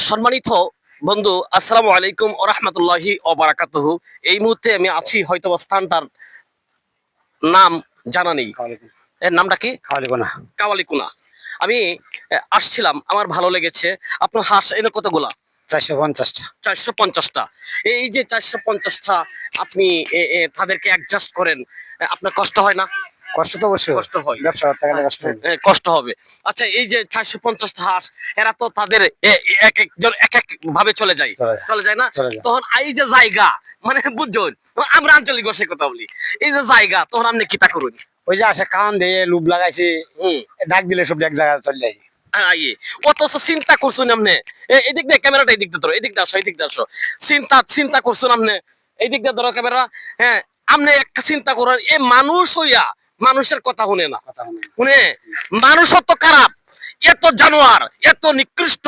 সম্মানিত বন্ধু, আসসালামু আলাইকুম ওয়া রাহমাতুল্লাহি ওয়া বারাকাতুহু। এই মুহূর্তে আমি আছি, হয়তো স্থানটার নাম জানা নেই। এর নামটা কি? খাওয়ালিগোনা। কাওয়ালিকুনা। আমি আসছিলাম, আমার ভালো লেগেছে। আপনার হাঁস এনে কতগুলা? 450টা। 450টা। এই যে 450টা আপনি তাদেরকে অ্যাডজাস্ট করেন, আপনার কষ্ট হয় না? কষ্ট তো অবশ্যই, কষ্ট হয়। ব্যবসা করতে গেলে কষ্ট হবে। কষ্ট হবে। আচ্ছা, এই যে 450টা হাঁস, এরা তো তাদের এক একজন এক এক ভাবে চলে যায়, চলে যায় না? চলে যায়। তখন এই যে জায়গা, মানে বুঝছেন, আমরা আঞ্চলিক ভাষায় কথা বলি, এই যে জায়গা, তখন আপনি কিতা করুন? ওই যে আসে কান দিয়ে লুপ লাগাইছি, ডাক দিলে সব এক জায়গায় চলে যায়। ইয়ে অথচ চিন্তা করছেন আপনি, এদিক দিয়ে ক্যামেরাটা এদিক দিয়ে ধরো, এদিক দিয়ে আসো, এদিক দিয়ে আসো। চিন্তা করছেন আপনি, এদিক দিয়ে ধরো ক্যামেরা। হ্যাঁ, আপনি একটা চিন্তা করেন, এ মানুষ হইয়া মানুষের কথা শুনে না, কথা শুনে। শুনে। মানুষ অত খারাপ, এত জানোয়ার, এত নিকৃষ্ট,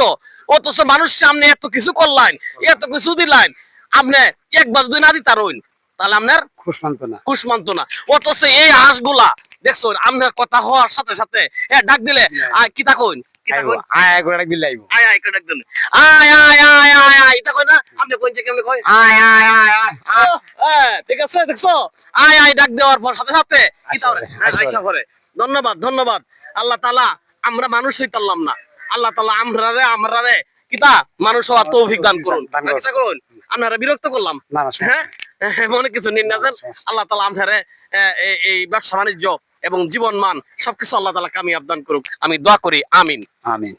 অথচ মানুষ সামনে এত কিছু করলেন, এত কিছু দিলেন, আপনি একবার যদি না দিতে রইন, তাহলে আপনার খুশ মানতো না। কুশ মানতো না। অথচ এই হাঁসগুলা দেখছো, আপনার কথা হওয়ার সাথে সাথে ডাক দিলে কিতা কইন, কিতা কইন? আয় আয় করে ডাক দিলে আইবো। আয় আয় করে ডাক দিলে আয় আয় আয় আয় আয়, এটা কই না? আপনি কইন যে কেমনে কই? আয় আয় আয় আয় আয়। হ্যাঁ, ঠিক আছে, দেখছো? আয় আয় ডাক দেওয়ার পর সাথে সাথে কিতা করে? আয়সা করে। ধন্যবাদ, ধন্যবাদ। আল্লাহ তাআলা, আমরা মানুষ হইতাম না, আল্লাহ তাআলা আমরারে কিতা মানুষ হওয়ার তৌফিক দান করুন। কিতা করুন? আপনারা বিরক্ত করলাম? না না, হ্যাঁ, মনে কিছু নিন না যেন। আল্লাহ তাআলা আমরারে এই ব্যবসা বাণিজ্য এবং জীবন মান সবকিছু আল্লাহ তাআলা কামিয়াব দান করুক, আমি দোয়া করি। আমিন। আমিন।